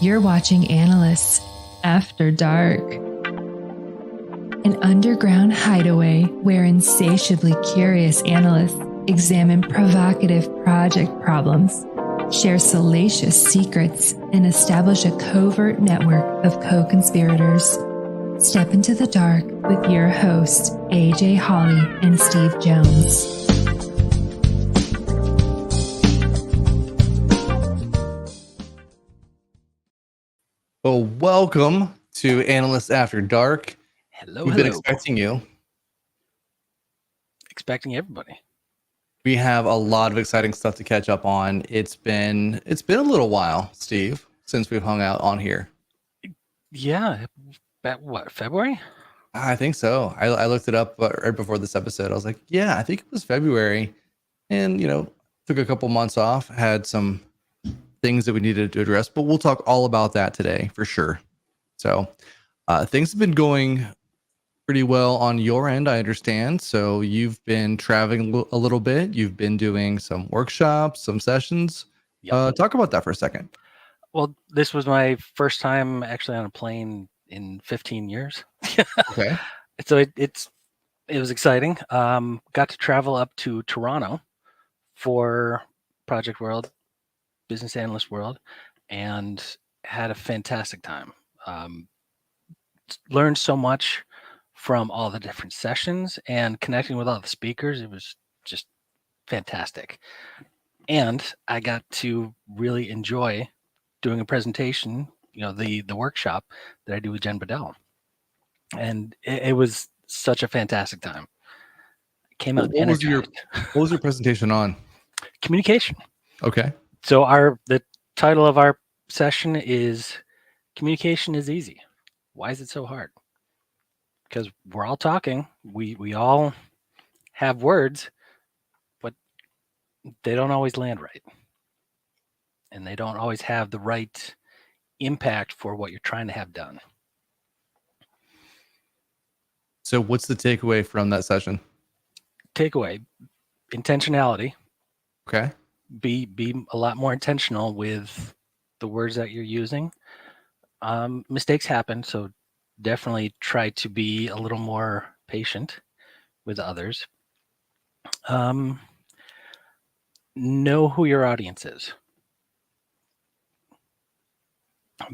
You're watching Analysts After Dark, an underground hideaway where insatiably curious analysts examine provocative project problems, share salacious secrets, and establish a covert network of co-conspirators. Step into the dark with your hosts, AJ Hawley and Steve Jones. Well, welcome to Analysts After Dark. Hello, We've been expecting you. Expecting everybody. We have a lot of exciting stuff to catch up on. It's been a little while, Steve, since we've hung out on here. Yeah, back what, February? I think so. I looked it up right before this episode. I was like, yeah, I think it was February, and took a couple months off, had some things that we needed to address, but we'll talk all about that today for sure. So things have been going pretty well on your end, I understand. So you've been traveling a little bit. You've been doing some workshops, some sessions. Yep. Talk about that for a second. Well, this was my first time actually on a plane in 15 years. Okay. So it was exciting. Got to travel up to Toronto for Project World, Business Analyst World, and had a fantastic time. Learned so much from all the different sessions and connecting with all the speakers. It was just fantastic. And I got to really enjoy doing a presentation, the workshop that I do with Jen Bedell. And it was such a fantastic time. It came out energized. What was your presentation on? Communication. Okay. So the title of our session is Communication is Easy. Why is it so hard? Because we're all talking. We all have words, but they don't always land right. And they don't always have the right impact for what you're trying to have done. So what's the takeaway from that session? Takeaway, intentionality. Okay. Be a lot more intentional with the words that you're using. Mistakes happen, so definitely try to be a little more patient with others. Know who your audience is.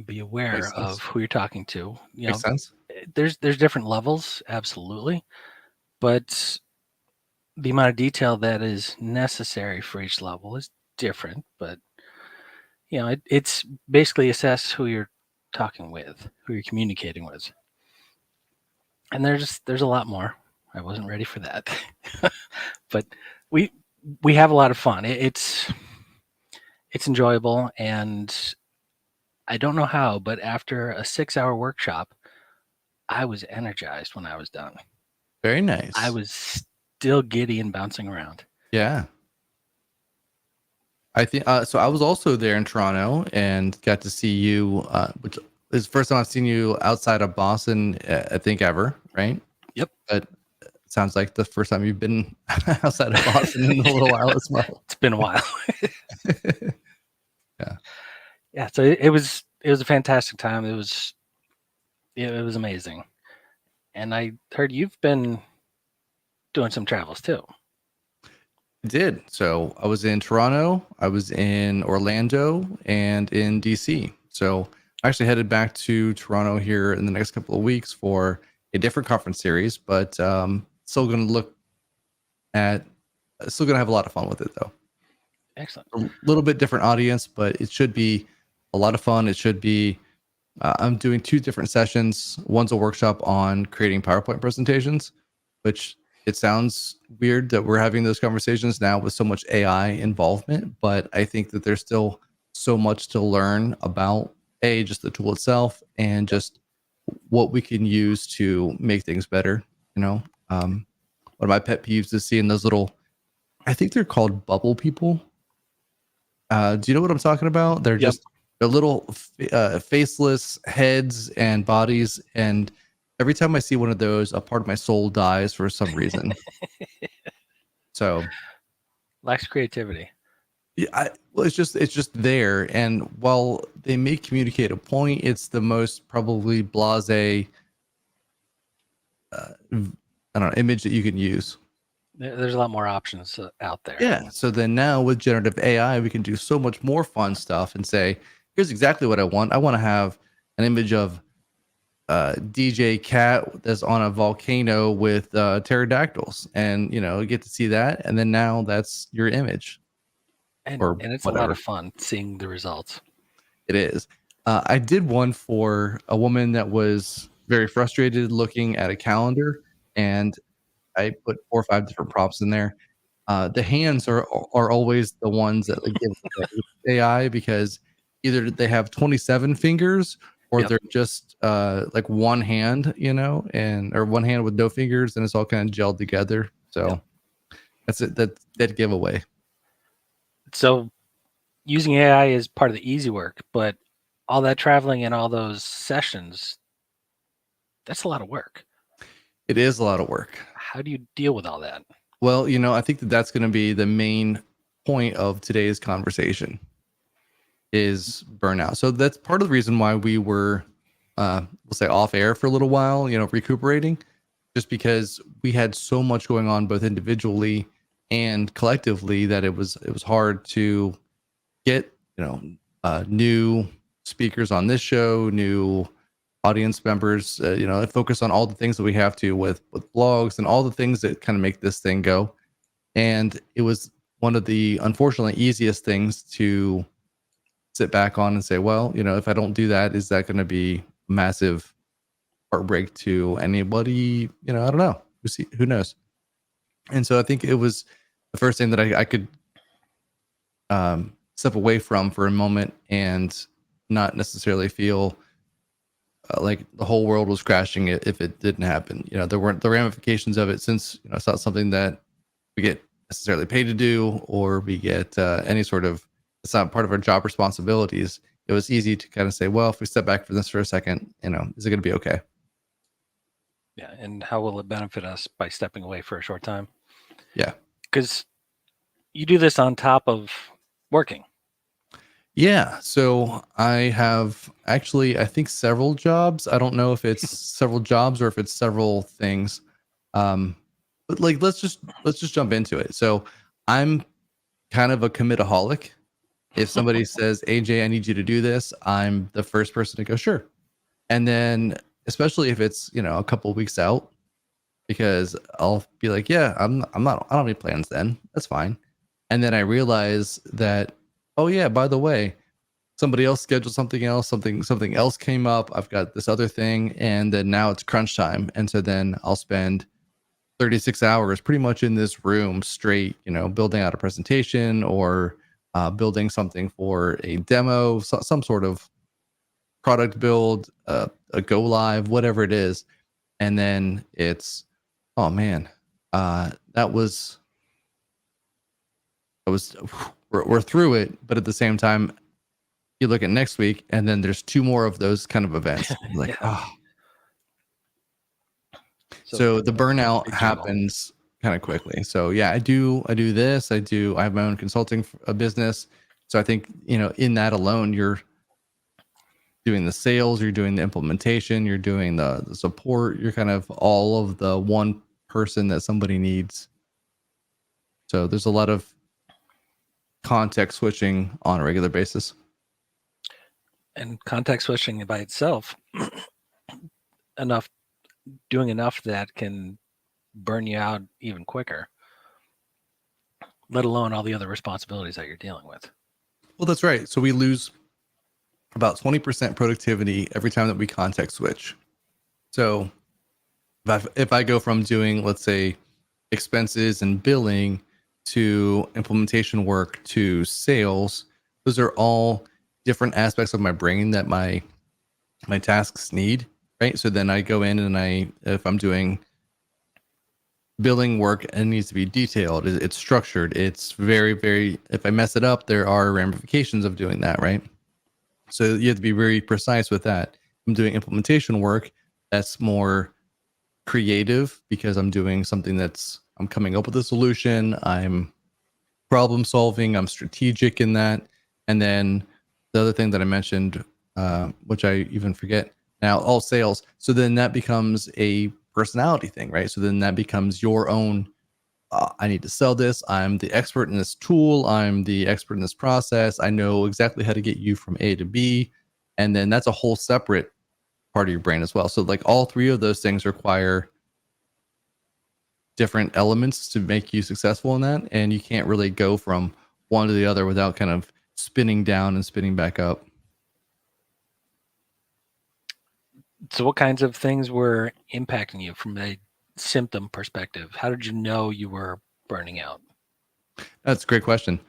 Be aware of who you're talking to. Makes sense. There's different levels, absolutely, but the amount of detail that is necessary for each level is different. But it's basically assess who you're talking with, who you're communicating with. And there's a lot more. I wasn't ready for that. But we have a lot of fun. It's enjoyable, and I don't know how, but after a 6-hour workshop, I was energized when I was done. Very nice. I was still giddy and bouncing around. Yeah. I think so. I was also there in Toronto and got to see you, which is the first time I've seen you outside of Boston, I think ever, right? Yep. But it sounds like the first time you've been outside of Boston in a little while as well. It's been a while. Yeah. Yeah. So it was a fantastic time. It was amazing. And I heard you've been doing some travels too. I did. So I was in Toronto, I was in Orlando, and in DC. So I actually headed back to Toronto here in the next couple of weeks for a different conference series, but still going to have a lot of fun with it though. Excellent. A little bit different audience, but it should be a lot of fun. It should be, I'm doing 2 different sessions. One's a workshop on creating PowerPoint presentations, which it sounds weird that we're having those conversations now with so much AI involvement, but I think that there's still so much to learn about just the tool itself and just what we can use to make things better. One of my pet peeves is seeing those little, I think they're called bubble people. Do you know what I'm talking about? They're just they're little faceless heads and bodies, and every time I see one of those, a part of my soul dies for some reason. So lacks creativity. Yeah, well, it's just there, and while they may communicate a point, it's the most probably blasé, I don't know, image that you can use. There's a lot more options out there. Yeah. So then now with generative AI, we can do so much more fun stuff and say, here's exactly what I want. I want to have an image of DJ Cat that's on a volcano with pterodactyls, and you get to see that, and then now that's your image And or it's a lot whatever of fun seeing the results. it is. I did one for a woman that was very frustrated looking at a calendar, and I put 4 or 5 different prompts in there. The hands are always the ones that like give away with AI, because either they have 27 fingers or Yep. they're just like one hand, or one hand with no fingers, and it's all kind of gelled together. So Yep. that's it. That's that giveaway. So using AI is part of the easy work, but all that traveling and all those sessions, that's a lot of work. It is a lot of work. How do you deal with all that? Well, I think that's going to be the main point of today's conversation is burnout. So that's part of the reason why we were, we'll say, off air for a little while, recuperating, just because we had so much going on both individually and collectively that it was hard to get new speakers on this show, new audience members, focus on all the things that we have to with blogs and all the things that kind of make this thing go. And it was one of the unfortunately easiest things to sit back on and say, well, if I don't do that, is that going to be massive heartbreak to anybody? I don't know. Who knows? And so I think it was the first thing that I could step away from for a moment and not necessarily feel like the whole world was crashing if it didn't happen. There weren't the ramifications of it, since it's not something that we get necessarily paid to do, or we get any sort of, it's not part of our job responsibilities. It was easy to kind of say, well, if we step back from this for a second, is it going to be okay? Yeah. And how will it benefit us by stepping away for a short time? Yeah. Because you do this on top of working. Yeah. So I have actually, I think, several jobs. I don't know if it's several jobs or if it's several things. But like, let's just jump into it. So I'm kind of a commitaholic. If somebody says, AJ, I need you to do this, I'm the first person to go, sure. And then, especially if it's, a couple of weeks out, because I'll be like, yeah, I don't have any plans then. That's fine. And then I realize that, oh yeah, by the way, somebody else scheduled something else, something else came up. I've got this other thing, and then now it's crunch time. And so then I'll spend 36 hours pretty much in this room straight, building out a presentation or building something for a demo, some sort of product build, a go live, whatever it is. And then it's, oh man, we're through it. But at the same time, you look at next week and then there's 2 more of those kind of events. Like, Yeah. oh. So the burnout happens kind of quickly. So yeah, I do this. I have my own consulting business. So I think, in that alone, you're doing the sales, you're doing the implementation, you're doing the support, you're kind of all of the one person that somebody needs. So there's a lot of context switching on a regular basis. And context switching by itself, doing enough that can burn you out even quicker, let alone all the other responsibilities that you're dealing with. Well, that's right. So we lose about 20% productivity every time that we context switch. So if I go from doing, let's say, expenses and billing to implementation work to sales, those are all different aspects of my brain that my tasks need, right? So then I go in and if I'm doing billing work, it needs to be detailed, it's structured, it's very, very, if I mess it up, there are ramifications of doing that, right? So you have to be very precise with that. I'm doing implementation work that's more creative because I'm doing something I'm coming up with a solution. I'm problem solving. I'm strategic in that. And then the other thing that I mentioned, which I even forget now, all sales. So then that becomes a personality thing, right? So then that becomes your own. I need to sell this. I'm the expert in this tool. I'm the expert in this process. I know exactly how to get you from A to B. And then that's a whole separate part of your brain as well. So like all three of those things require different elements to make you successful in that. And you can't really go from one to the other without kind of spinning down and spinning back up. So what kinds of things were impacting you from a symptom perspective? How did you know you were burning out? That's a great question.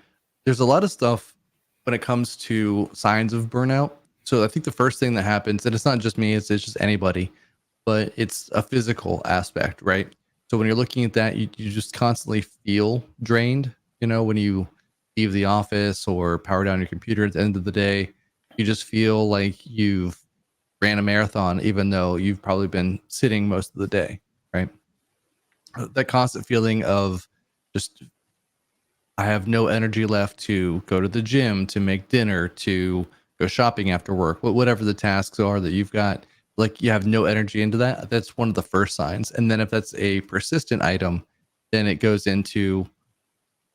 There's a lot of stuff when it comes to signs of burnout. So I think the first thing that happens, and it's not just me, it's just anybody, but it's a physical aspect, right? So when you're looking at that, you just constantly feel drained. You know, when you leave the office or power down your computer at the end of the day, you just feel like you've ran a marathon, even though you've probably been sitting most of the day, right? That constant feeling of just, I have no energy left to go to the gym, to make dinner, to go shopping after work, whatever the tasks are that you've got, like you have no energy into that. That's one of the first signs. And then if that's a persistent item, then it goes into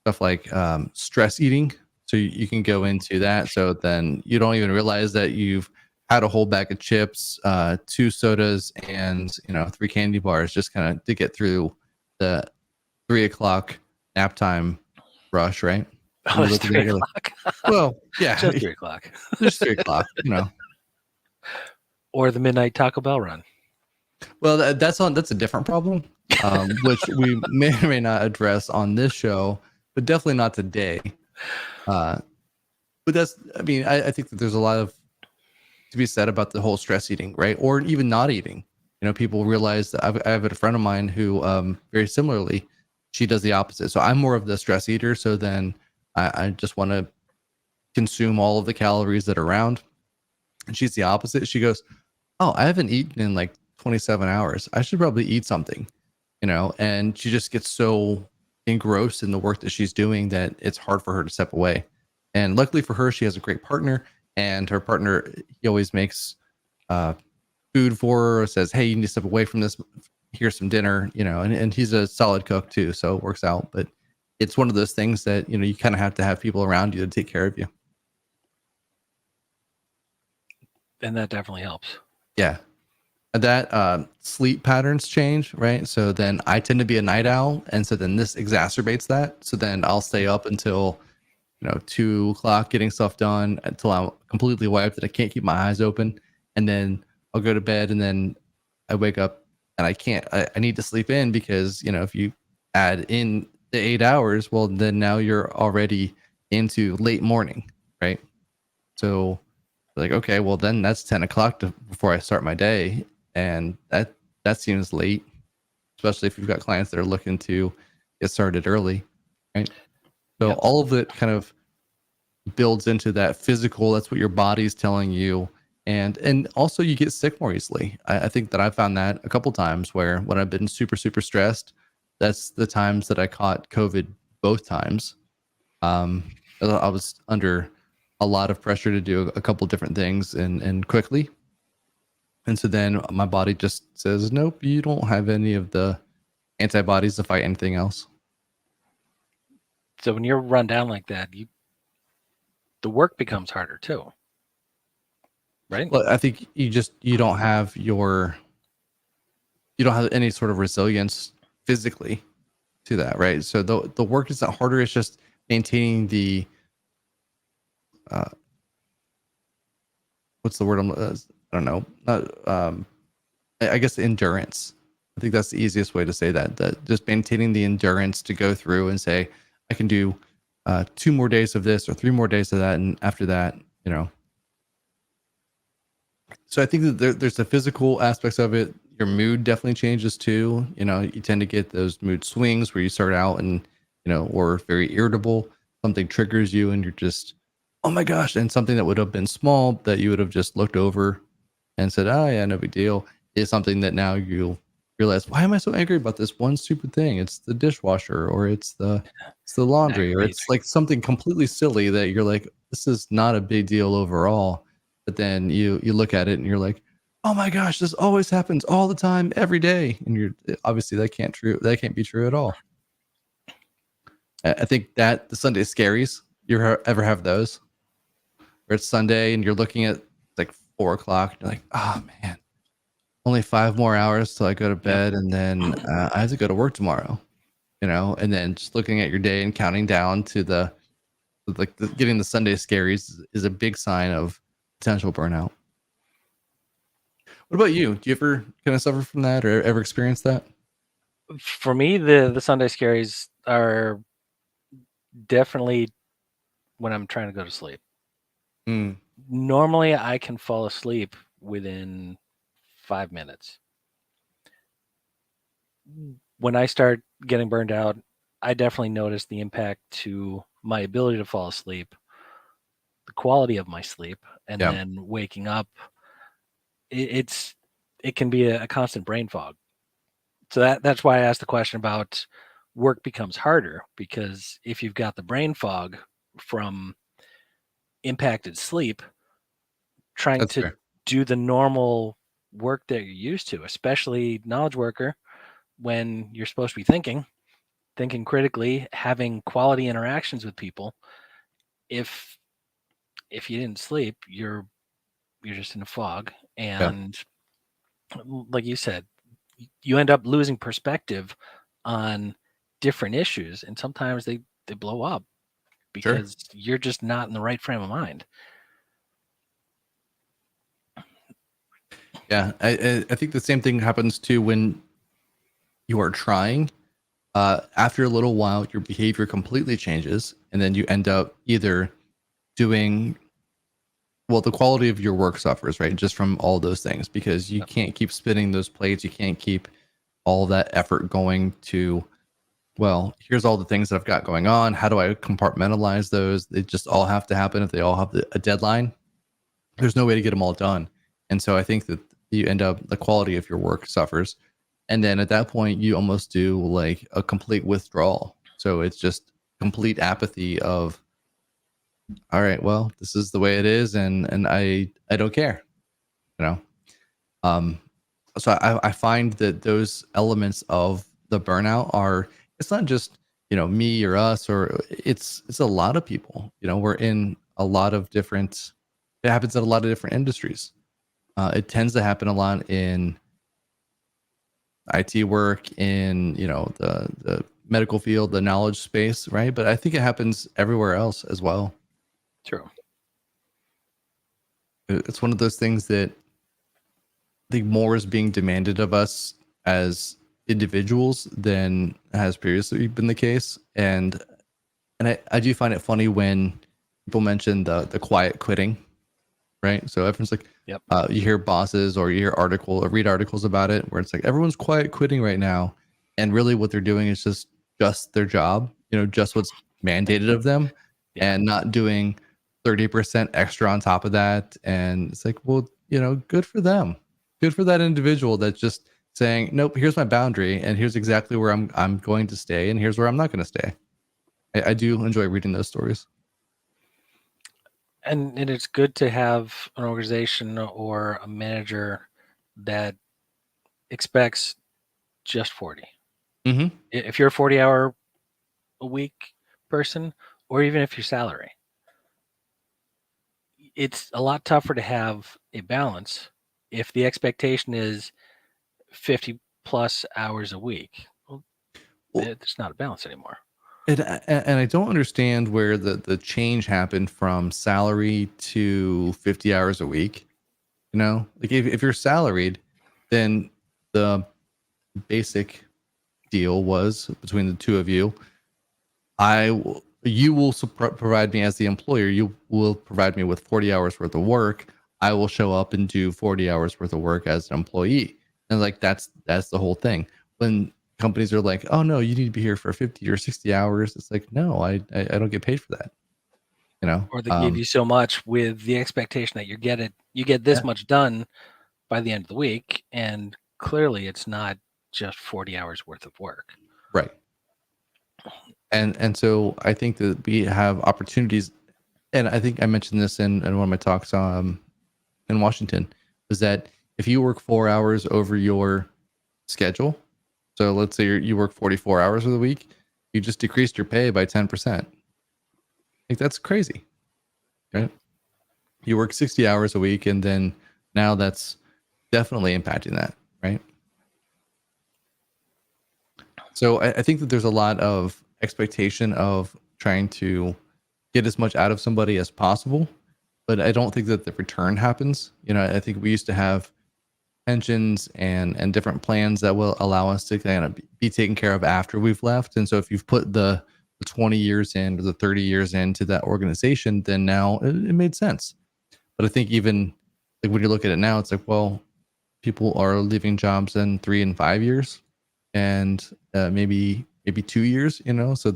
stuff like stress eating. So you can go into that. So then you don't even realize that you've had a whole bag of chips, 2 sodas, and 3 candy bars just kind of to get through the 3 o'clock nap time rush, right? Oh, it's 3 o'clock. Well, yeah, Just 3 o'clock. Just 3 o'clock, Or the midnight Taco Bell run. Well, that's a different problem, which we may or may not address on this show, but definitely not today. But I think that there's a lot of to be said about the whole stress eating, right? Or even not eating. People realize that I have a friend of mine who, very similarly, she does the opposite. So I'm more of the stress eater. So then I just want to consume all of the calories that are around. And she's the opposite. She goes, "Oh, I haven't eaten in like 27 hours. I should probably eat something," and she just gets so engrossed in the work that she's doing that it's hard for her to step away. And luckily for her, she has a great partner, and her partner, he always makes food for her, says, "Hey, you need to step away from this. Here's some dinner," and he's a solid cook too. So it works out, but it's one of those things that, you kind of have to have people around you to take care of you. And that definitely helps. Yeah. That sleep patterns change, right? So then I tend to be a night owl, and so then this exacerbates that. So then I'll stay up until 2 o'clock getting stuff done until I'm completely wiped that I can't keep my eyes open, and then I'll go to bed, and then I wake up and I need to sleep in because if you add in the 8 hours, well then now you're already into late morning, right? So like, okay, well then that's 10 o'clock before I start my day. And that seems late, especially if you've got clients that are looking to get started early, right? So all of it kind of builds into that physical. That's what your body's telling you. And also you get sick more easily. I think that I found that a couple times where when I've been super, super stressed, that's the times that I caught COVID both times. I was under a lot of pressure to do a couple different things and quickly. And so then my body just says, nope, you don't have any of the antibodies to fight anything else. So when you're run down like that, the work becomes harder too, right? Well, I think you don't have any sort of resilience physically to that, right? So the work isn't harder. It's just maintaining the, what's the word? I don't know. I guess endurance. I think that's the easiest way to say that just maintaining the endurance to go through and say, I can do 2 more days of this or 3 more days of that. And after that, So I think that there's the physical aspects of it. Your mood definitely changes too. You tend to get those mood swings where you start out and, or very irritable. Something triggers you and you're just, oh my gosh. And something that would have been small that you would have just looked over and said, oh yeah, no big deal, is something that now you'll realize, why am I so angry about this one stupid thing? It's the dishwasher, or it's the laundry, or it's like something completely silly that you're like, this is not a big deal overall. But then you look at it and you're like, oh my gosh, this always happens all the time, every day. And you're obviously that can't be true at all. I think that the Sunday scaries, you ever have those where it's Sunday and you're looking at like 4 o'clock, and you're like, oh man, only 5 more hours till I go to bed, and then I have to go to work tomorrow, and then just looking at your day and counting down to getting the Sunday scaries is a big sign of potential burnout. What about you? Do you ever kind of suffer from that or ever experience that? For me, the Sunday scaries are definitely when I'm trying to go to sleep. Normally, I can fall asleep within 5 minutes. When I start getting burned out, I definitely notice the impact to my ability to fall asleep, the quality of my sleep, and then waking up. It can be a constant brain fog. So that's why I asked the question about work becomes harder, because if you've got the brain fog from impacted sleep, trying That's to fair. do the normal work that you're used to, especially knowledge worker, when you're supposed to be thinking critically, having quality interactions with people. If you didn't sleep, you're just in a fog, and like you said, you end up losing perspective on different issues, and sometimes they blow up because you're just not in the right frame of mind. Yeah, I think the same thing happens too when you are trying. After a little while, your behavior completely changes, and then you end up either doing the quality of your work suffers, right? Just from all those things, because you can't keep spinning those plates. You can't keep all that effort going to, here's all the things that I've got going on. How do I compartmentalize those? They just all have to happen. If they all have a deadline, there's no way to get them all done. And so I think that you end up, the quality of your work suffers. And then at that point, you almost do like a complete withdrawal. So it's just complete apathy of, all right, well, this is the way it is, and I don't care, you know. So I find that those elements of the burnout are, it's not just me or us, or it's a lot of people. We're in a lot of different. It happens in a lot of different industries. It tends to happen a lot in IT work, in the medical field, the knowledge space, right? But I think it happens everywhere else as well. True. It's one of those things that I think more is being demanded of us as individuals than has previously been the case. And I do find it funny when people mention the quiet quitting, right? So everyone's like, you hear bosses or you hear read articles about it where it's like everyone's quiet quitting right now, and really what they're doing is just their job, just what's mandated of them, and not doing 30% extra on top of that. And it's like, well, good for them, good for that individual that's just saying, nope, here's my boundary, and here's exactly where I'm going to stay, and here's where I'm not going to stay. I do enjoy reading those stories. And it's good to have an organization or a manager that expects just 40. Mm-hmm. If you're a 40-hour a week person, or even if you're salary, it's a lot tougher to have a balance if the expectation is 50 plus hours a week. Well, it's not a balance anymore. And I don't understand where the change happened from salary to 50 hours a week. Like if you're salaried, then the basic deal was between the two of you. You will provide me as the employer. You will provide me with 40 hours worth of work. I will show up and do 40 hours worth of work as an employee. And like, that's the whole thing. When companies are like, oh no, you need to be here for 50 or 60 hours. It's like, no, I don't get paid for that. Or they give you so much with the expectation that you get this much done by the end of the week. And clearly it's not just 40 hours worth of work. Right. And so I think that we have opportunities, and I think I mentioned this in one of my talks in Washington, is that if you work 4 hours over your schedule, so let's say you work 44 hours of the week, you just decreased your pay by 10%. Like, that's crazy, right? You work 60 hours a week, and then now that's definitely impacting that, right? So I think that there's a lot of expectation of trying to get as much out of somebody as possible, but I don't think that the return happens. I think we used to have pensions and different plans that will allow us to kind of be taken care of after we've left. And so if you've put the 20 years in or the 30 years into that organization, then now it made sense. But I think even like when you look at it now, it's like, well, people are leaving jobs in 3 and 5 years, and maybe 2 years. So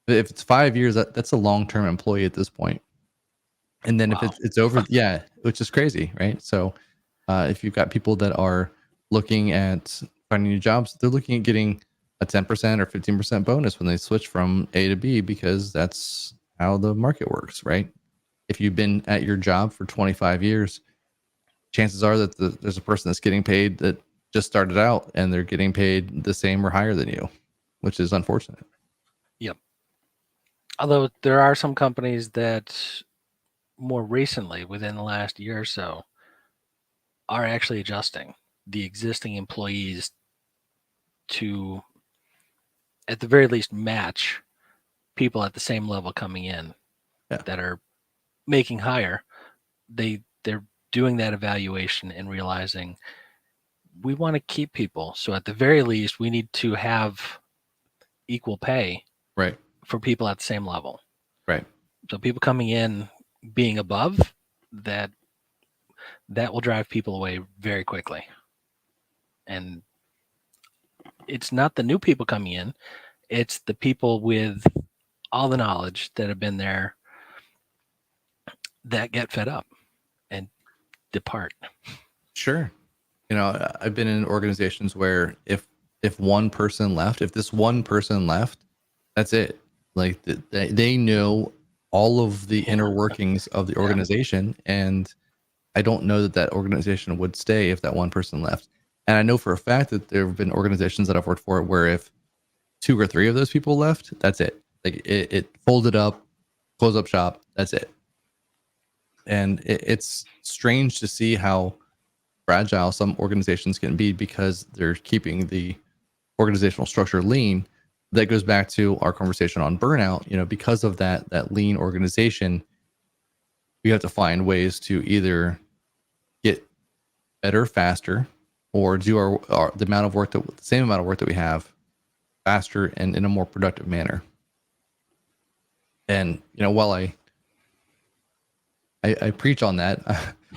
if it's 5 years, that's a long-term employee at this point. And then if it's over, yeah, which is crazy, right? So if you've got people that are looking at finding new jobs, they're looking at getting a 10% or 15% bonus when they switch from A to B, because that's how the market works, right? If you've been at your job for 25 years, chances are that there's a person that's getting paid that just started out and they're getting paid the same or higher than you, which is unfortunate. Yep. Although there are some companies that more recently, within the last year or so, are actually adjusting the existing employees to, at the very least, match people at the same level coming in that are making higher. They're doing that evaluation and realizing we want to keep people. So at the very least, we need to have equal pay right for people at the same level. Right. So people coming in being above that will drive people away very quickly. And it's not the new people coming in, it's the people with all the knowledge that have been there that get fed up and depart. Sure. I've been in organizations where if one person left, if this one person left, that's it. Like they know all of the inner workings of the organization, and I don't know that organization would stay if that one person left. And I know for a fact that there have been organizations that I've worked for where if 2 or 3 of those people left, that's it. Like it folded up, close up shop. That's it. And it's strange to see how fragile some organizations can be because they're keeping the organizational structure lean. That goes back to our conversation on burnout. Because of that lean organization, we have to find ways to either get better faster, or do the amount of work the same amount of work that we have faster and in a more productive manner. And while I preach on that,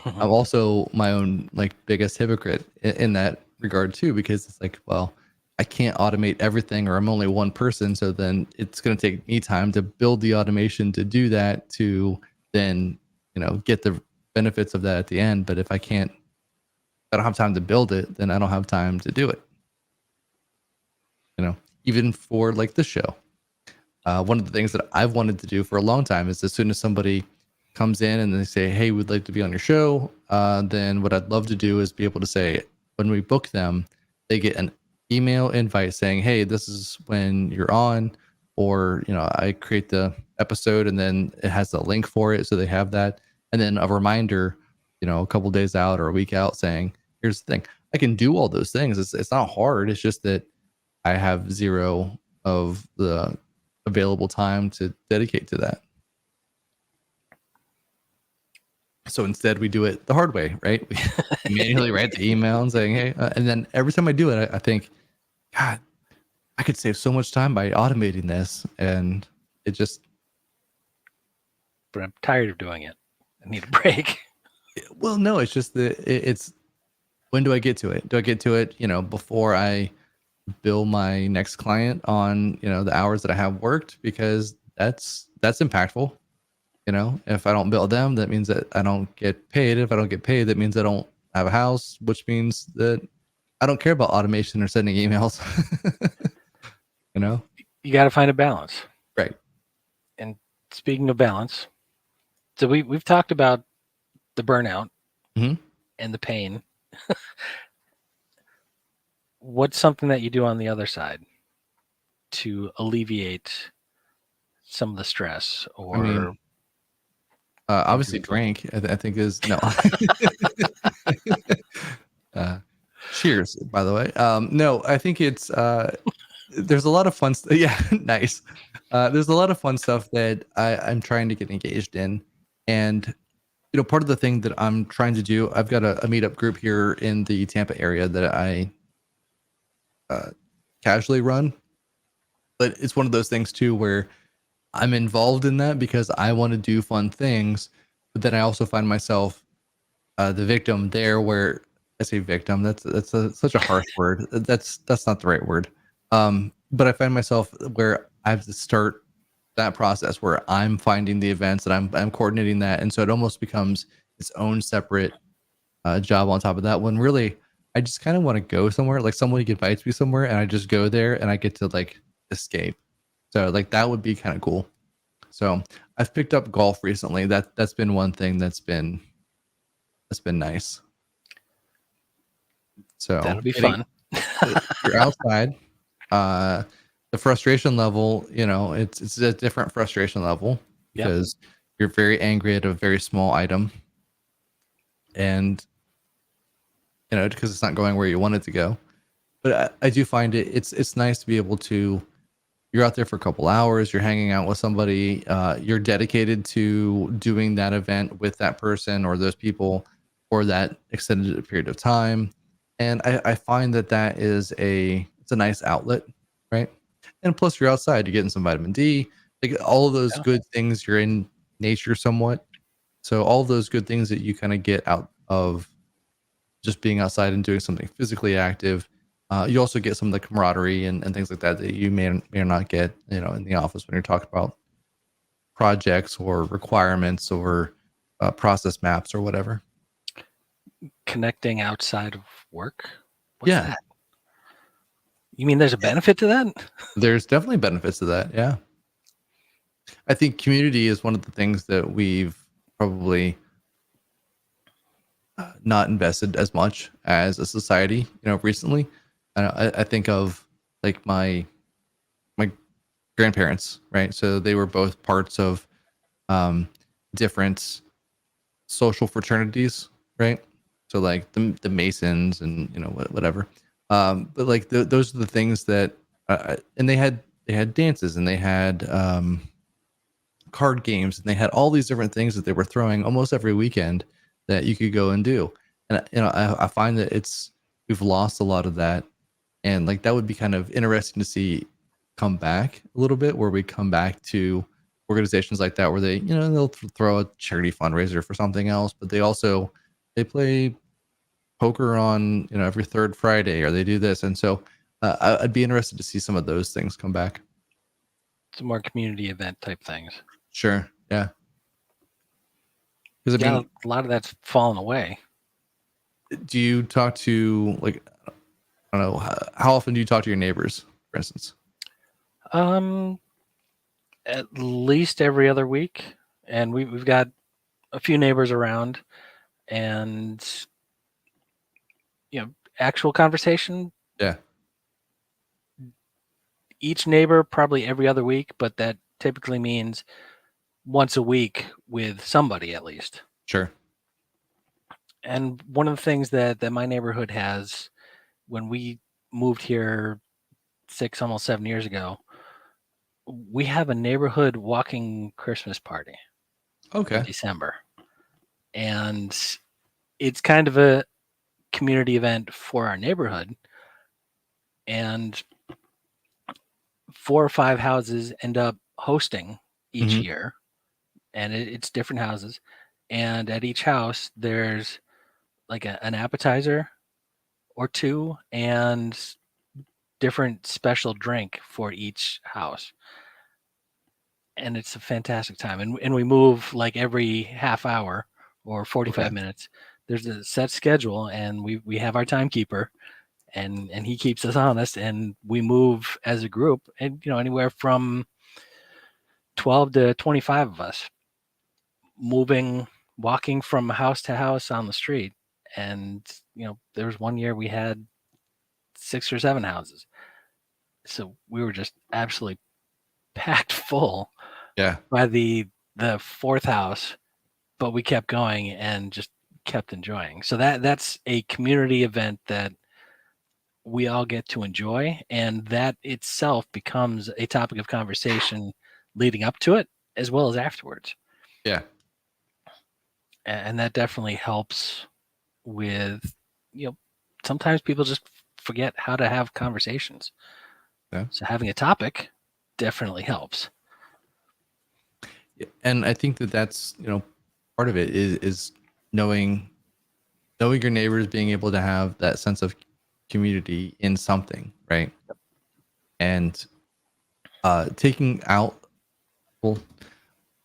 I'm also my own biggest hypocrite in that regard too, because it's like, well, I can't automate everything, or I'm only one person. So then it's going to take me time to build the automation to do that, to then, get the benefits of that at the end. But if I don't have time to build it, then I don't have time to do it. Even for this show. One of the things that I've wanted to do for a long time is, as soon as somebody comes in and they say, hey, we'd like to be on your show, then what I'd love to do is be able to say, when we book them, they get an email invite saying, hey, this is when you're on, or I create the episode and then it has the link for it, so they have that, and then a reminder a couple days out or a week out saying, here's the thing. I can do all those things. It's not hard. It's just that I have zero of the available time to dedicate to that. So instead we do it the hard way, right? We manually write the email and saying, hey, and then every time I do it, I think, God, I could save so much time by automating this. And it just. But I'm tired of doing it. I need a break. Well, no, it's just that it's, when do I get to it? Do I get to it, before I bill my next client on, the hours that I have worked? Because that's impactful. If I don't bill them, that means that I don't get paid. If I don't get paid, that means I don't have a house, which means that I don't care about automation or sending emails. You know? You got to find a balance. Right. And speaking of balance, so we've talked about the burnout Mhm. and the pain. What's something that you do on the other side to alleviate some of the stress I mean, or obviously improve? drink, I think is no. uh, cheers, by the way. No, I think it's there's a lot of fun stuff. Yeah, nice. There's a lot of fun stuff that I'm trying to get engaged in. And part of the thing that I'm trying to do, I've got a meetup group here in the Tampa area that I casually run. But it's one of those things too where I'm involved in that because I want to do fun things, but then I also find myself the victim there. Where I say victim, such a harsh word. That's not the right word. But I find myself where I have to start that process where I'm finding the events and I'm coordinating that, and so it almost becomes its own separate job on top of that. When really, I just kind of want to go somewhere, like somebody invites me somewhere, and I just go there and I get to like escape. So like that would be kind of cool. So I've picked up golf recently. That's been one thing that's been nice. So That'll be fun. you're outside. The frustration level, it's a different frustration level because you're very angry at a very small item, and because it's not going where you want it to go. But I do find it's nice to be able to. You're out there for a couple hours. You're hanging out with somebody. You're dedicated to doing that event with that person or those people for that extended period of time. And I find that it's a nice outlet, right? And plus, you're outside. You're getting some vitamin D, like all of those Yeah. good things. You're in nature somewhat, so all of those good things that you kind of get out of just being outside and doing something physically active. You also get some of the camaraderie and things like that you may or not get, in the office when you're talking about projects or requirements or process maps or whatever. Connecting outside of work? What's Yeah, that? You mean there's a benefit to that? there's definitely benefits to that. Yeah, I think community is one of the things that we've probably not invested as much as a society, recently. I think of like my grandparents, right? So they were both parts of um, different social fraternities, right? So like the Masons and whatever. But like those are the things that, and they had dances and they had card games and they had all these different things that they were throwing almost every weekend that you could go and do. And I find that we've lost a lot of that, and like that would be kind of interesting to see come back a little bit, where we come back to organizations like that where they they'll throw a charity fundraiser for something else, but they play poker on every third Friday, or they do this. And so I'd be interested to see some of those things come back. Some more community event type things. Sure. Yeah. Because Yeah, a lot of that's fallen away. do you talk to, like, I don't know, how often do you talk to your neighbors, for instance? At least every other week, and we've got a few neighbors around, and actual conversation. Yeah. Each neighbor probably every other week, but that typically means once a week with somebody at least. Sure. And one of the things that my neighborhood has, when we moved here 6, almost 7 years ago, we have a neighborhood walking Christmas party in Okay. December. And it's kind of a community event for our neighborhood. And 4 or 5 houses end up hosting each Mhm. year. And it's different houses. And at each house, there's like an appetizer or two and different special drink for each house. And it's a fantastic time. And we move like every half hour or 45 Okay. minutes. There's a set schedule, and we have our timekeeper, and he keeps us honest, and we move as a group, and anywhere from 12 to 25 of us walking from house to house on the street. And there was one year we had 6 or 7 houses, so we were just absolutely packed full Yeah. by the fourth house, but we kept going and just kept enjoying. So that's a community event that we all get to enjoy, and that itself becomes a topic of conversation leading up to it as well as afterwards. Yeah. And that definitely helps with, sometimes people just forget how to have conversations. Yeah. So having a topic definitely helps. And I think that's part of it is knowing your neighbors, being able to have that sense of community in something, right? And taking out, well,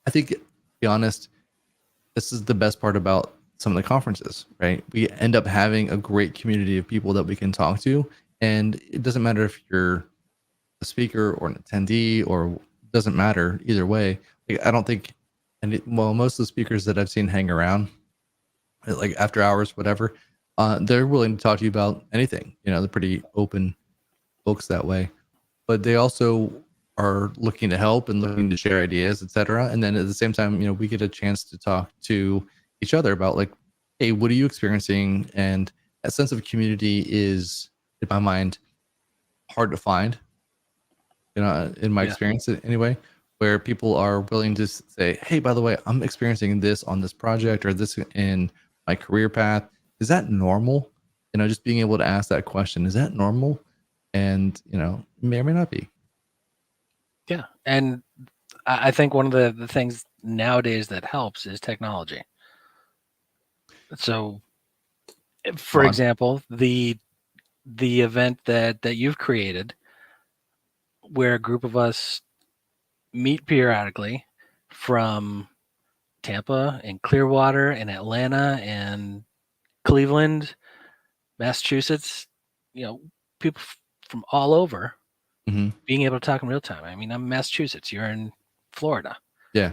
I think, to be honest, this is the best part about some of the conferences, right? We end up having a great community of people that we can talk to, and it doesn't matter if you're a speaker or an attendee, or doesn't matter either way. Like, I don't think, most of the speakers that I've seen hang around, like after hours, whatever, they're willing to talk to you about anything. They're pretty open folks that way, but they also are looking to help and looking to share ideas, etc. And then at the same time, we get a chance to talk to each other about, like, hey, what are you experiencing? And that sense of community is, in my mind, hard to find, in my Yeah. experience anyway, where people are willing to say, hey, by the way, I'm experiencing this on this project, or this in my career path. Is that normal? Just being able to ask that question, is that normal? And, may or may not be. Yeah. And I think one of the things nowadays that helps is technology. So, for example, the event that you've created, where a group of us meet periodically from Tampa and Clearwater and Atlanta and Cleveland, Massachusetts, people from all over, Mm-hmm. being able to talk in real time. I mean, I'm in Massachusetts, you're in Florida. Yeah.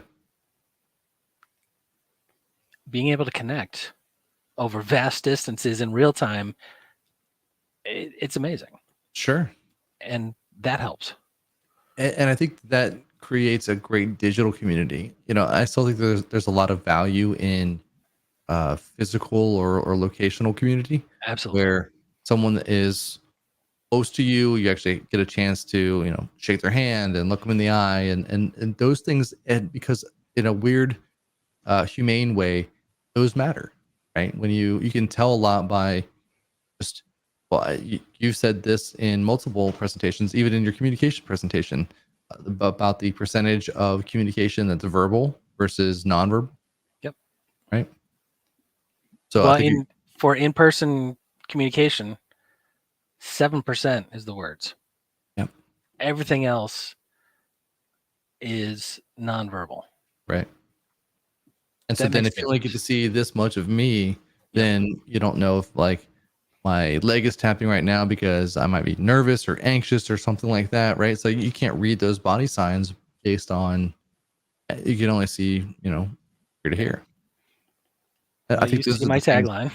Being able to connect over vast distances in real time, it's amazing. Sure. And that helps. And I think that creates a great digital community. I still think there's a lot of value in physical or locational community, Absolutely. where someone is close to you, you actually get a chance to shake their hand and look them in the eye, and those things. And because in a weird humane way, those matter, right? When you can tell a lot by just, well, you've said this in multiple presentations, even in your communication presentation, about the percentage of communication that's verbal versus nonverbal. Yep. Right. So well, I think for in-person communication, 7% is the words. Yep. Everything else is nonverbal. Right. And so then if you only get to see this much of me, then you don't know if, like, my leg is tapping right now because I might be nervous or anxious or something like that, right? So you can't read those body signs based on, you can only see, ear to hear. Well, I think you those see are my the things. tagline.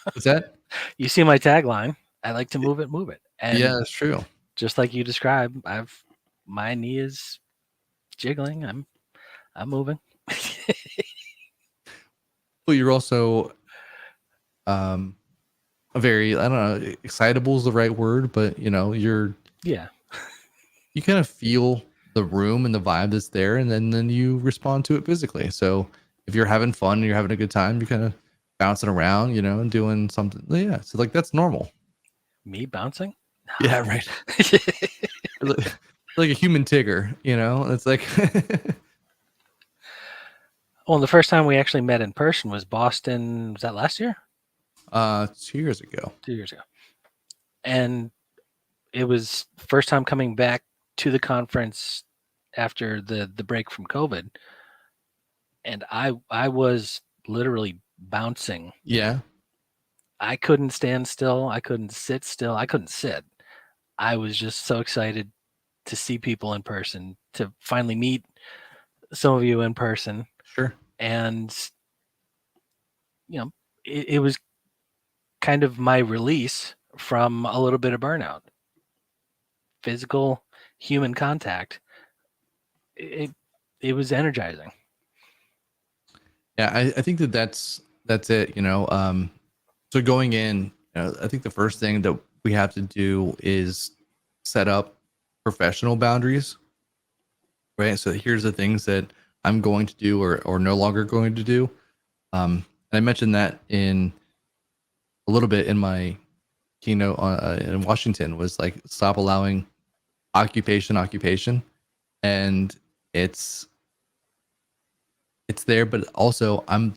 What's that? You see my tagline. I like to move it. And yeah, that's true. Just like you described, my knee is jiggling. I'm moving. Well, you're also a very, I don't know, excitable is the right word, but you're Yeah. you kind of feel the room and the vibe that's there, and then you respond to it physically. So if you're having fun and you're having a good time, you're kind of bouncing around, and doing something. Yeah, so like that's normal. Me bouncing? Yeah, right. Like a human Tigger, it's like Well, the first time we actually met in person was Boston. Was that last year? 2 years ago. 2 years ago. And it was first time coming back to the conference after the break from COVID. And I was literally bouncing. Yeah. I couldn't stand still. I couldn't sit still. I couldn't sit. I was just so excited to see people in person, to finally meet some of you in person. Sure. And, it was kind of my release from a little bit of burnout. Physical human contact. It was energizing. Yeah, I think that's it. So going in, I think the first thing that we have to do is set up professional boundaries, right? So here's the things that I'm going to do or no longer going to do. And I mentioned that in a little bit in my keynote in Washington, was like stop allowing occupation, and it's there, but also I'm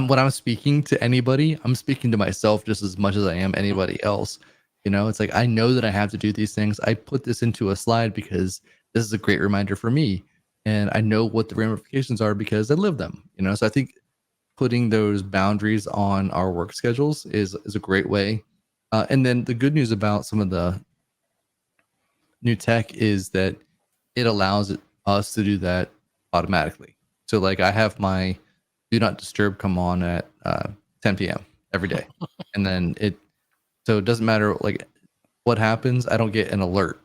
when I'm speaking to anybody, I'm speaking to myself just as much as I am anybody else. It's like I know that I have to do these things. I put this into a slide because this is a great reminder for me, and I know what the ramifications are because I live them. So I think putting those boundaries on our work schedules is a great way. And then the good news about some of the new tech is that it allows us to do that automatically. So like I have my do not disturb come on at 10 p.m. every day. And then so it doesn't matter like what happens, I don't get an alert,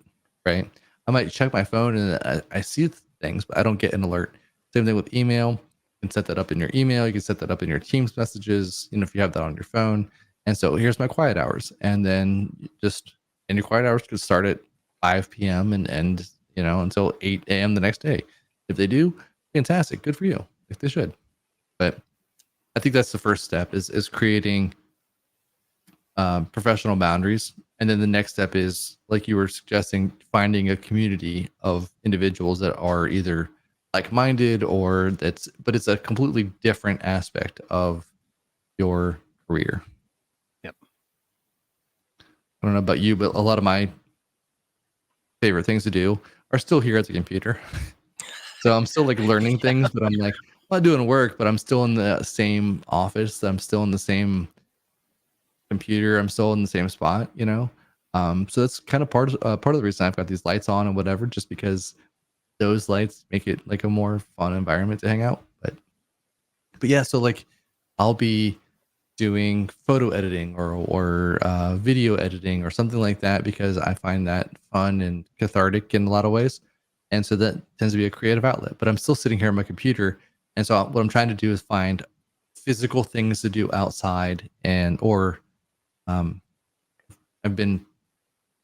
right? I might check my phone and I see things, but I don't get an alert. Same thing with email. You can set that up in your email. You can set that up in your Teams messages, if you have that on your phone. And so here's my quiet hours. And then and your quiet hours could start at 5 p.m. and end, until 8 a.m. the next day. If they do, fantastic. Good for you. If they should. But I think that's the first step is creating professional boundaries. And then the next step is, like you were suggesting, finding a community of individuals that are either like-minded but it's a completely different aspect of your career. Yep. I don't know about you, but a lot of my favorite things to do are still here at the computer. So I'm still like learning things, but I'm like, I'm not doing work, but I'm still in the same office. I'm still in the same computer. I'm still in the same spot, So that's kind of part of the reason I've got these lights on and whatever, just because those lights make it like a more fun environment to hang out. But yeah, so like I'll be doing photo editing or video editing or something like that because I find that fun and cathartic in a lot of ways. And so that tends to be a creative outlet, but I'm still sitting here on my computer. And so what I'm trying to do is find physical things to do outside I've been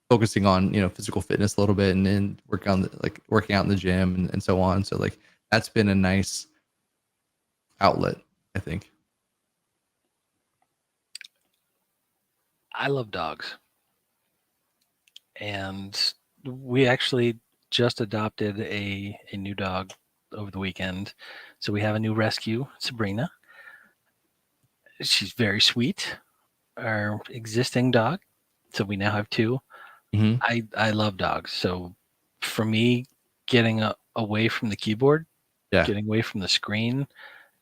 focusing on, physical fitness a little bit and then working out in the gym and so on. So like that's been a nice outlet, I think. I love dogs. And we actually just adopted a new dog over the weekend. So we have a new rescue, Sabrina. She's very sweet. Our existing dog. So we now have two. Mm-hmm. I love dogs. So for me, getting away from the keyboard, Yeah. getting away from the screen,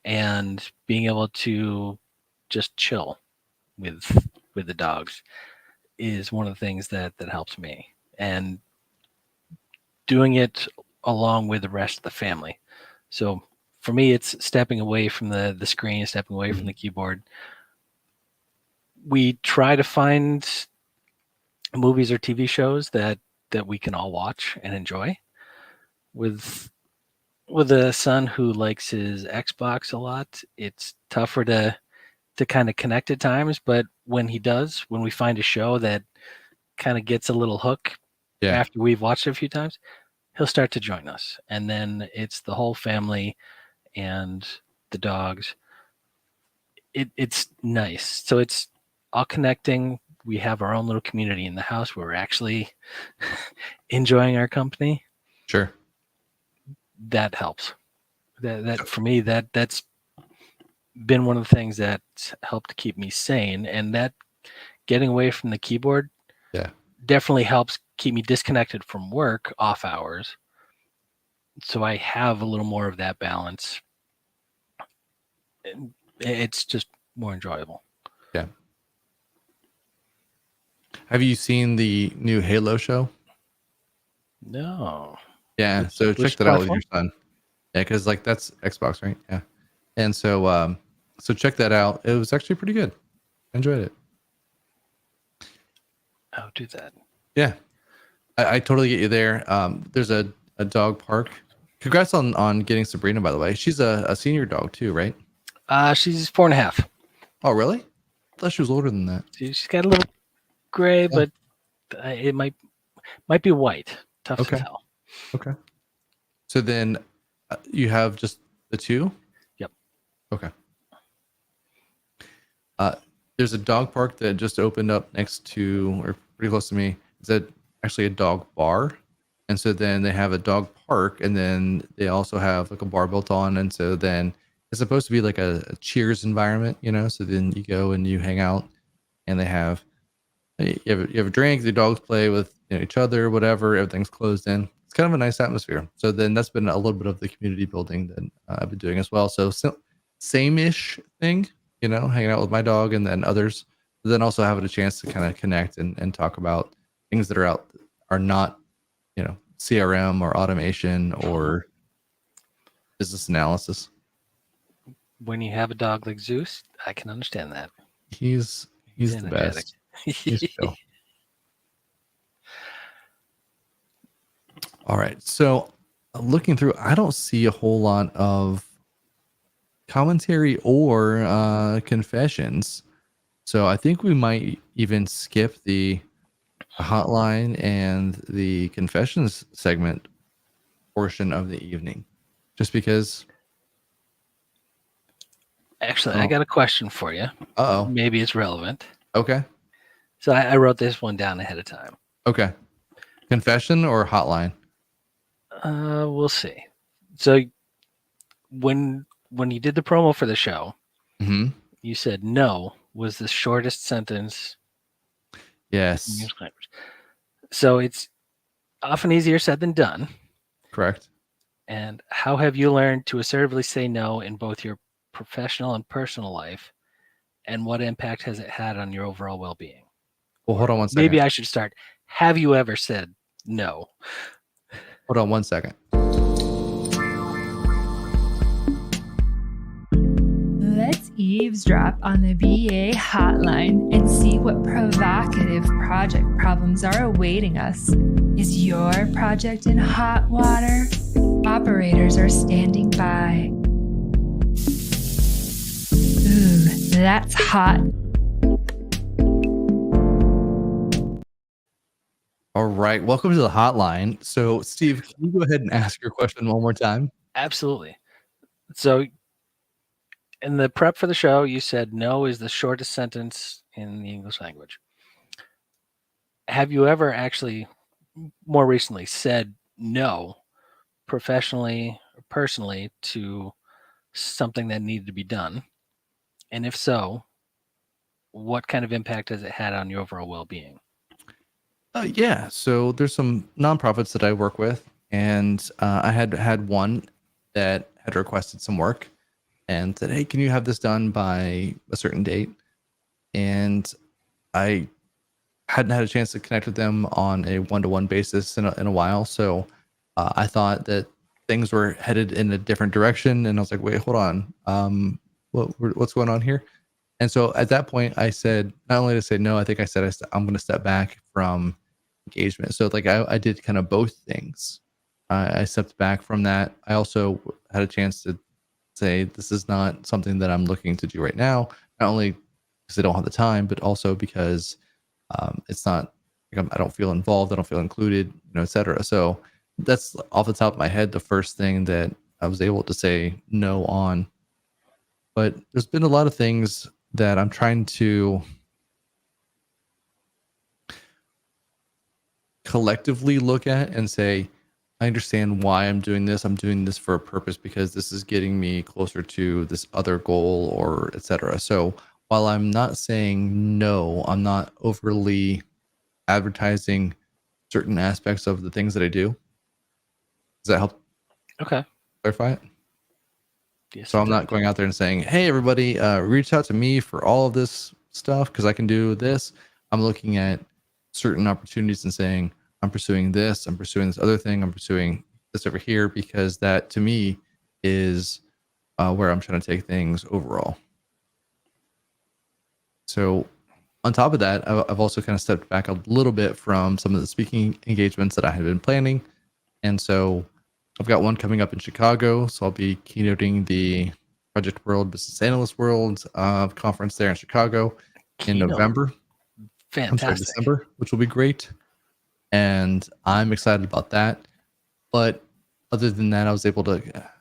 and being able to just chill with the dogs is one of the things that helps me. And doing it along with the rest of the family. So for me, it's stepping away from the screen, stepping away from the keyboard. We try to find movies or TV shows that we can all watch and enjoy. With a son who likes his Xbox a lot, it's tougher to kind of connect at times. But when he does, when we find a show that kind of gets a little hook after we've watched it a few times, he'll start to join us. And then it's the whole family and the dogs. It's nice. So it's all connecting. We have our own little community in the house where we're actually enjoying our company. Sure. That helps. That for me, that's been one of the things that helped keep me sane. And that getting away from the keyboard definitely helps keep me disconnected from work off hours. So I have a little more of that balance. It's just more enjoyable. Yeah. Have you seen the new Halo show? No. Yeah, so check Which that out with your platform? son. Yeah, because like that's Xbox, right? Yeah, and so check that out. It was actually pretty good. I enjoyed it. I'll do that. Yeah, I totally get you there. There's a dog park. Congrats on getting Sabrina, by the way. She's a senior dog too, right? She's 4.5. Oh, really? I thought she was older than that. She's got a little gray, Yeah. but it might be white. Tough to Okay. tell. Okay. So then you have just the two? Yep. Okay. There's a dog park that just opened up next to or pretty close to me. It's actually a dog bar. And so then they have a dog park, and then they also have like a bar built on. And so then it's supposed to be like a Cheers environment, you know? So then you go and you hang out, and they have you have a drink, the dogs play with each other, whatever, everything's closed in. It's kind of a nice atmosphere. So then that's been a little bit of the community building that I've been doing as well. So same-ish thing, hanging out with my dog and then others, but then also having a chance to kind of connect and talk about things that are not, CRM or automation or business analysis. When you have a dog like Zeus, I can understand that. He's the energetic. best. He's chill. All right. So looking through, I don't see a whole lot of commentary or confessions. So I think we might even skip the hotline and the confessions segment portion of the evening, just because. Actually, I got a question for you. Uh-oh. Maybe it's relevant. Okay. So I wrote this one down ahead of time. Okay. Confession or hotline? We'll see. So when you did the promo for the show, you said no was the shortest sentence. Yes. In English language. So it's often easier said than done. Correct. And how have you learned to assertively say no in both your professional and personal life? And what impact has it had on your overall well-being? Well, hold on one second. Maybe I should start. Have you ever said no? Hold on one second. Let's eavesdrop on the BA hotline and see what provocative project problems are awaiting us. Is your project in hot water? Operators are standing by. Ooh, that's hot. All right. Welcome to the hotline. So, Steve, can you go ahead and ask your question one more time? Absolutely. So, in the prep for the show, you said no is the shortest sentence in the English language. Have you ever actually, more recently, said no professionally or personally to something that needed to be done? And if so, what kind of impact has it had on your overall well-being? Yeah. So there's some nonprofits that I work with, and I had one that had requested some work and said, "Hey, can you have this done by a certain date?" And I hadn't had a chance to connect with them on a one-to-one basis in a while. So I thought that things were headed in a different direction, and I was like, "Wait, hold on. What's going on here?" And so at that point, I said, not only to say no, I think I said I'm going to step back from engagement. So like I did kind of both things. I stepped back from that. I also had a chance to say this is not something that I'm looking to do right now. Not only because I don't have the time, but also because it's not. I don't feel involved. I don't feel included. Et cetera. So that's off the top of my head the first thing that I was able to say no on. But there's been a lot of things that I'm trying to collectively look at and say, I understand why I'm doing this. I'm doing this for a purpose because this is getting me closer to this other goal or etc. So while I'm not saying no, I'm not overly advertising certain aspects of the things that I do. Does that help? Okay. Clarify it? Yes, so I'm not going out there and saying, hey, everybody, reach out to me for all of this stuff because I can do this. I'm looking at certain opportunities and saying, I'm pursuing this other thing, I'm pursuing this over here, because that to me is where I'm trying to take things overall. So on top of that, I've also kind of stepped back a little bit from some of the speaking engagements that I had been planning. And so I've got one coming up in Chicago. So I'll be keynoting the Project World Business Analyst World conference there in Chicago in November. Fantastic. December, which will be great. And I'm excited about that. But other than that,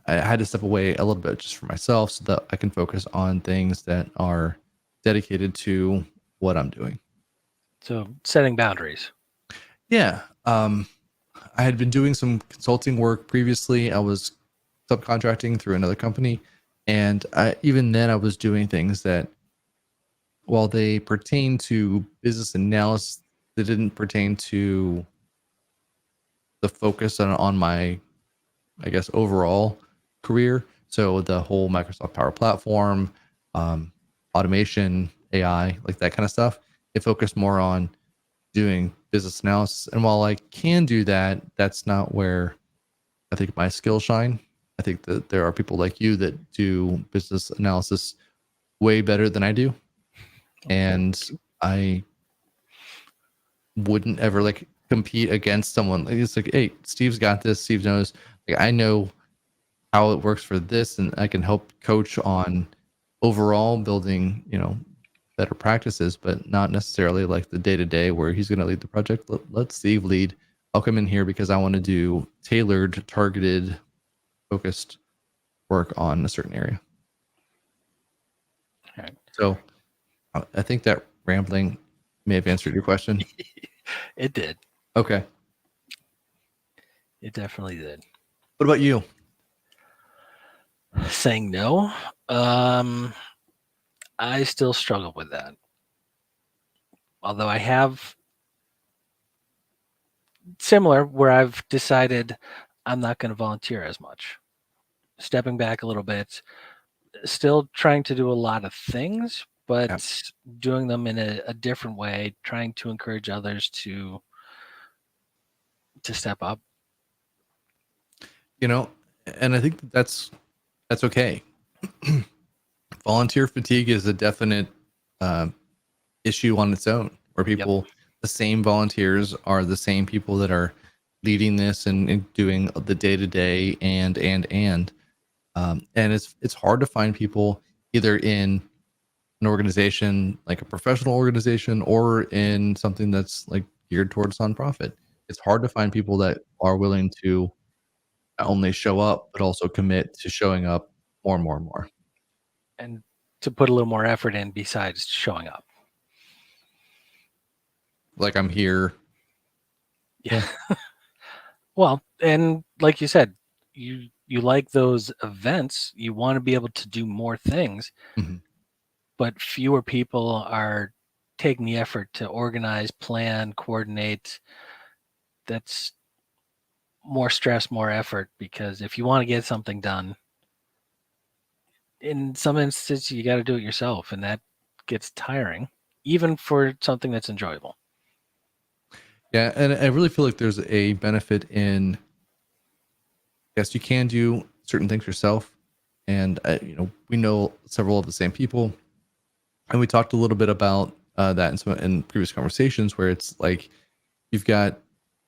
I had to step away a little bit just for myself so that I can focus on things that are dedicated to what I'm doing. So setting boundaries. Yeah. I had been doing some consulting work previously. I was subcontracting through another company. And even then I was doing things that, while they pertain to business analysis, they didn't pertain to the focus on my, I guess, overall career. So the whole Microsoft Power Platform, automation, AI, like that kind of stuff, it focused more on doing business analysis. And while I can do that, that's not where I think my skills shine. I think that there are people like you that do business analysis way better than I do. And I wouldn't ever like compete against someone. Like, it's like, hey, Steve's got this. Steve knows. Like, I know how it works for this, and I can help coach on overall building, better practices, but not necessarily like the day to day where he's going to lead the project. Let Steve lead. I'll come in here because I want to do tailored, targeted, focused work on a certain area. Right. So I think that rambling may have answered your question. It did. Okay. It definitely did. What about you? Saying no. I still struggle with that. Although I have similar where I've decided I'm not going to volunteer as much. Stepping back a little bit, still trying to do a lot of things, but doing them in a different way, trying to encourage others to step up. And I think that's okay. Volunteer fatigue is a definite issue on its own, where people, the same volunteers are the same people that are leading this and doing the day-to-day and it's hard to find people either in an organization, like a professional organization, or in something that's like geared towards nonprofit. It's hard to find people that are willing to not only show up, but also commit to showing up more and more and more. And to put a little more effort in besides showing up. Like, I'm here. Yeah. Well, and like you said, you like those events, you want to be able to do more things, but fewer people are taking the effort to organize, plan, coordinate. That's more stress, more effort, because if you want to get something done, in some instances, you got to do it yourself, and that gets tiring, even for something that's enjoyable. Yeah, and I really feel like there's a benefit in, yes, you can do certain things yourself, and we know several of the same people, and we talked a little bit about that in previous conversations, where it's like you've got,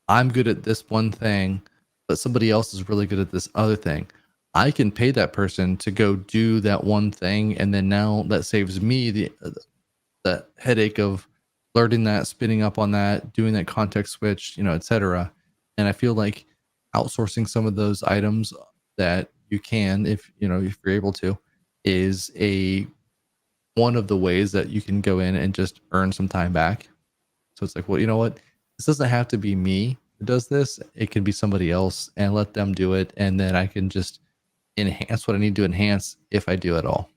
I'm good at this one thing, but somebody else is really good at this other thing. I can pay that person to go do that one thing, and then now that saves me the headache of learning that, spinning up on that, doing that context switch, etc. And I feel like outsourcing some of those items that you can, if you're able to, is one of the ways that you can go in and just earn some time back. So it's like, well, you know what? This doesn't have to be me who does this. It can be somebody else, and let them do it. And then I can just enhance what I need to enhance if I do it all.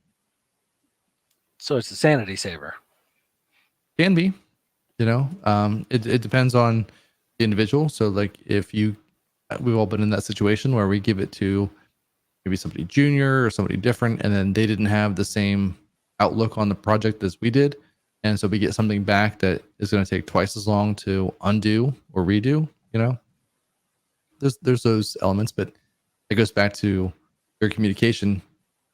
So it's a sanity saver. Can be, it depends on the individual. So like we've all been in that situation where we give it to maybe somebody junior or somebody different, and then they didn't have the same outlook on the project as we did. And so we get something back that is going to take twice as long to undo or redo, you know, there's those elements, but it goes back to your communication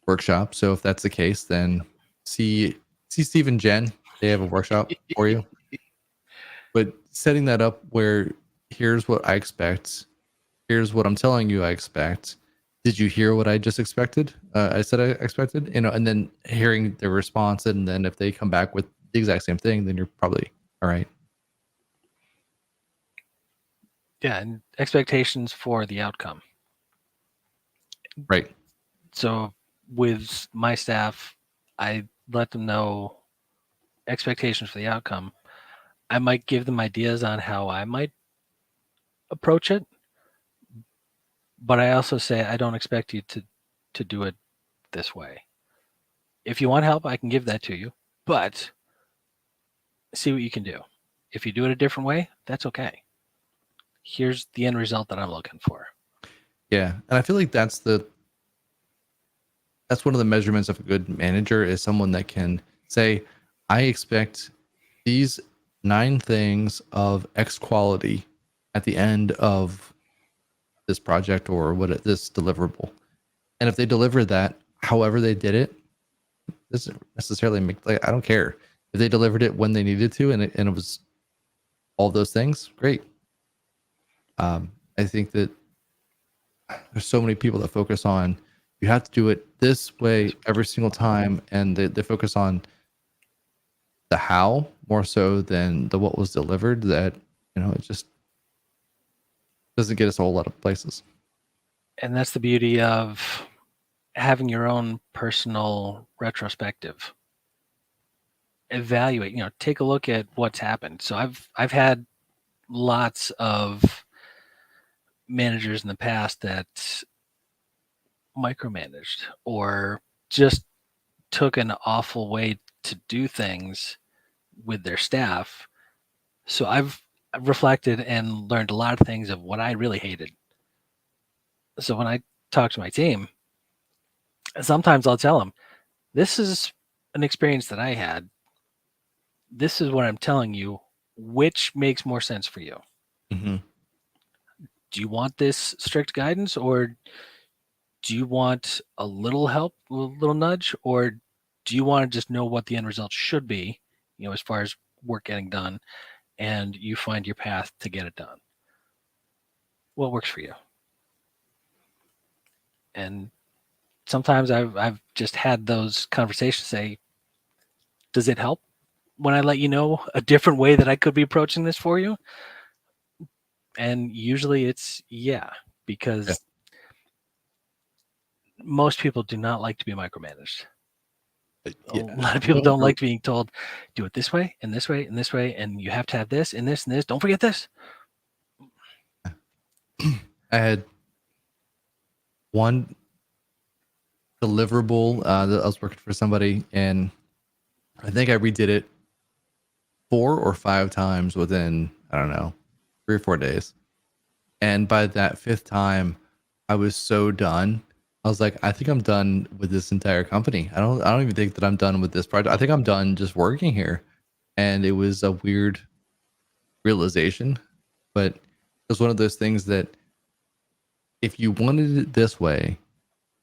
workshop. So if that's the case, then see Steve and Jen. They have a workshop for you. But setting that up where here's what I expect, here's what I'm telling you I expect. Did you hear what I just expected? I said I expected, you know, and then hearing their response, and then if they come back with the exact same thing, then you're probably all right. Yeah, and expectations for the outcome. Right. So with my staff, I let them know expectations for the outcome. I might give them ideas on how I might approach it, but I also say I don't expect you to do it this way. If you want help, I can give that to you, but see what you can do. If you do it a different way, that's okay. Here's the end result that I'm looking for. Yeah, and I feel like that's one of the measurements of a good manager is someone that can say, I expect these 9 things of X quality at the end of this project or this deliverable. And if they deliver that, however they did it, doesn't necessarily make, like, I don't care if they delivered it when they needed to, and it was all those things. Great. I think that there's so many people that focus on, you have to do it this way every single time, and they focus on the how more so than the what was delivered, that, you know, it just doesn't get us a whole lot of places. And that's the beauty of having your own personal retrospective. Evaluate, you know, take a look at what's happened. So I've had lots of managers in the past that micromanaged or just took an awful way to do things with their staff. So I've reflected and learned a lot of things of what I really hated. So when I talk to my team, sometimes I'll tell them, this is an experience that I had. This is what I'm telling you. Which makes more sense for you? Mm-hmm. Do you want this strict guidance, or do you want a little help, a little nudge, or do you want to just know what the end result should be, you know, as far as work getting done, and you find your path to get it done? What works for you? And sometimes I've just had those conversations. Say, does it help when I let you know a different way that I could be approaching this for you? And usually it's yeah, because most people do not like to be micromanaged. Yeah. A lot of people don't like being told, do it this way and this way and this way, and you have to have this and this and this. Don't forget this. I had one deliverable that I was working for somebody, and I think I redid it 4 or 5 times within, I don't know, 3 or 4 days. And by that 5th time, I was so done. I was like, I think I'm done with this entire company. I don't even think that I'm done with this project. I think I'm done just working here. And it was a weird realization, but it was one of those things that if you wanted it this way,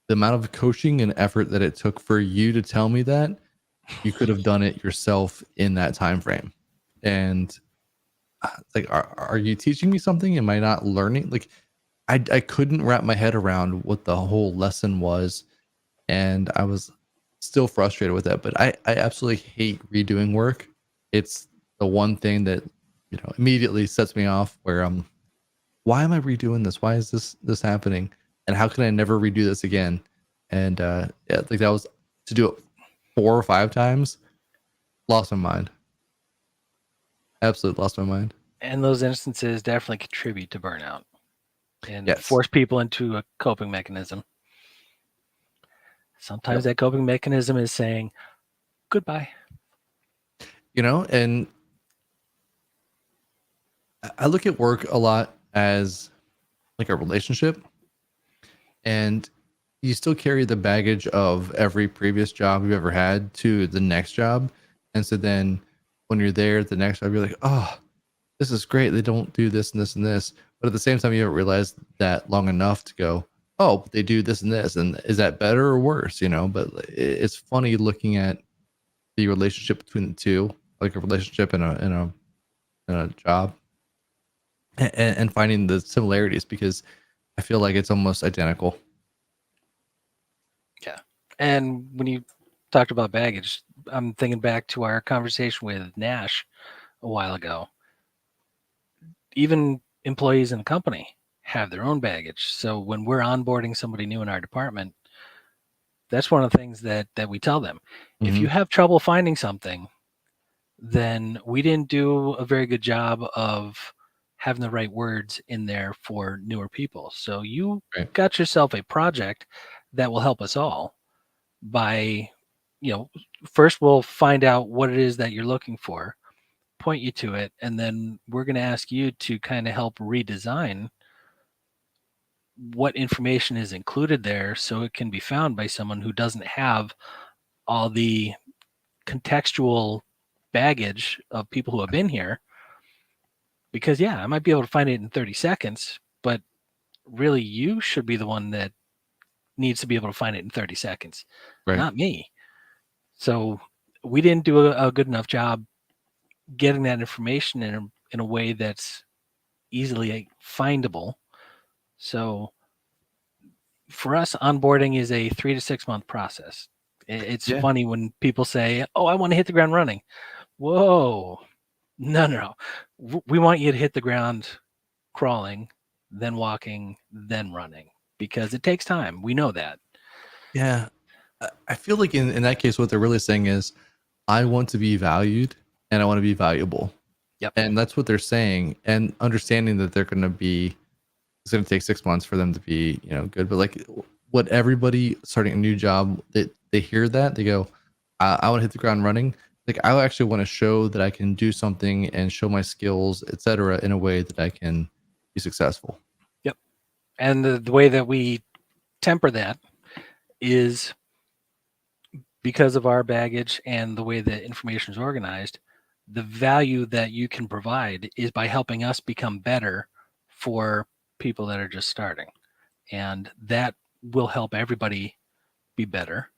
the amount of coaching and effort that it took for you to tell me that, you could have done it yourself in that time frame. And like, are you teaching me something? Am I not learning? Like, I couldn't wrap my head around what the whole lesson was, and I was still frustrated with that. But I absolutely hate redoing work. It's the one thing that, you know, immediately sets me off, where why am I redoing this? Why is this happening? And how can I never redo this again? And yeah, like, that was to do it 4 or 5 times. Lost my mind. Absolutely lost my mind. And those instances definitely contribute to burnout and Yes. force people into a coping mechanism. Sometimes that coping mechanism is saying goodbye. You know, and I look at work a lot as like a relationship, and you still carry the baggage of every previous job you've ever had to the next job. And so then when you're there the next job, you're like, oh, this is great. They don't do this and this and this. But at the same time, you haven't realized that long enough to go, oh, but they do this and this. And is that better or worse? But it's funny looking at the relationship between the two, like a relationship and a job, and finding the similarities, because I feel like it's almost identical. Yeah. And when you talked about baggage, I'm thinking back to our conversation with Nash a while ago. Even employees in the company have their own baggage. So when we're onboarding somebody new in our department, that's one of the things that we tell them. If you have trouble finding something, then we didn't do a very good job of having the right words in there for newer people. So you got yourself a project that will help us all by, first we'll find out what it is that you're looking for, point you to it, and then we're going to ask you to kind of help redesign what information is included there so it can be found by someone who doesn't have all the contextual baggage of people who have been here. Because I might be able to find it in 30 seconds, but really you should be the one that needs to be able to find it in 30 seconds, not me. So we didn't do a good enough job getting that information in a way that's easily findable. So for us, onboarding is a 3 to 6 month process. It's funny when people say, oh, I want to hit the ground running. Whoa, no. We want you to hit the ground crawling, then walking, then running, because it takes time. We know that. Yeah. I feel like in that case, what they're really saying is, I want to be valued and I want to be valuable. Yep. And that's what they're saying. And understanding that it's going to take 6 months for them to be, good. But like what everybody starting a new job, they hear that, they go, I want to hit the ground running. Like I actually want to show that I can do something and show my skills, etc., in a way that I can be successful. Yep. And the way that we temper that is because of our baggage and the way that information is organized. The value that you can provide is by helping us become better for people that are just starting, and that will help everybody be better.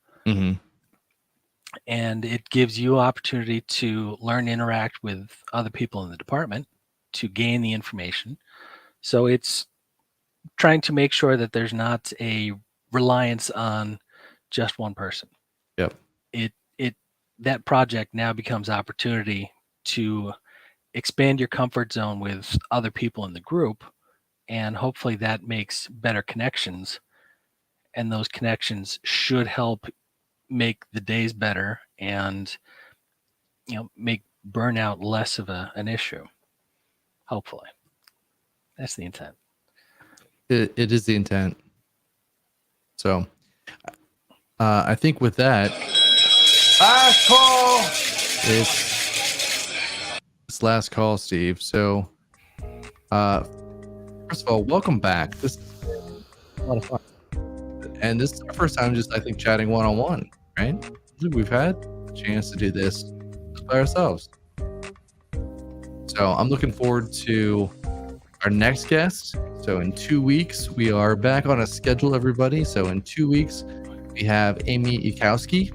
And it gives you opportunity to learn, interact with other people in the department to gain the information. So it's trying to make sure that there's not a reliance on just one person. Yep. That project now becomes opportunity to expand your comfort zone with other people in the group, and hopefully that makes better connections, and those connections should help make the days better and make burnout less of an issue. Hopefully that's the intent. It is the intent. So I think with that, last call. It's last call, Steve. So first of all, welcome back. This is a lot of fun. And this is our first time just, I think, chatting one-on-one, right? We've had a chance to do this just by ourselves. So I'm looking forward to our next guest. So in 2 weeks, we are back on a schedule, everybody. So in 2 weeks, we have Amy Ikowski,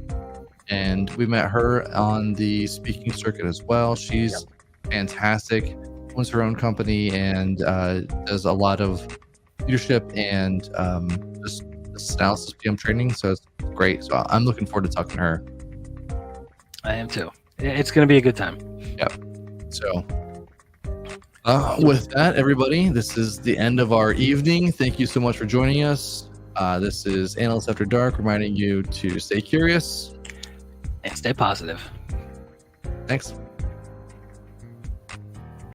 and we met her on the speaking circuit as well. She's fantastic, owns her own company, and does a lot of leadership and just analysis PM training. So it's great. So I'm looking forward to talking to her. I am too. It's going to be a good time. Yep. So with that, everybody, this is the end of our evening. Thank you so much for joining us. This is Analysts After Dark, reminding you to stay curious and stay positive. Thanks.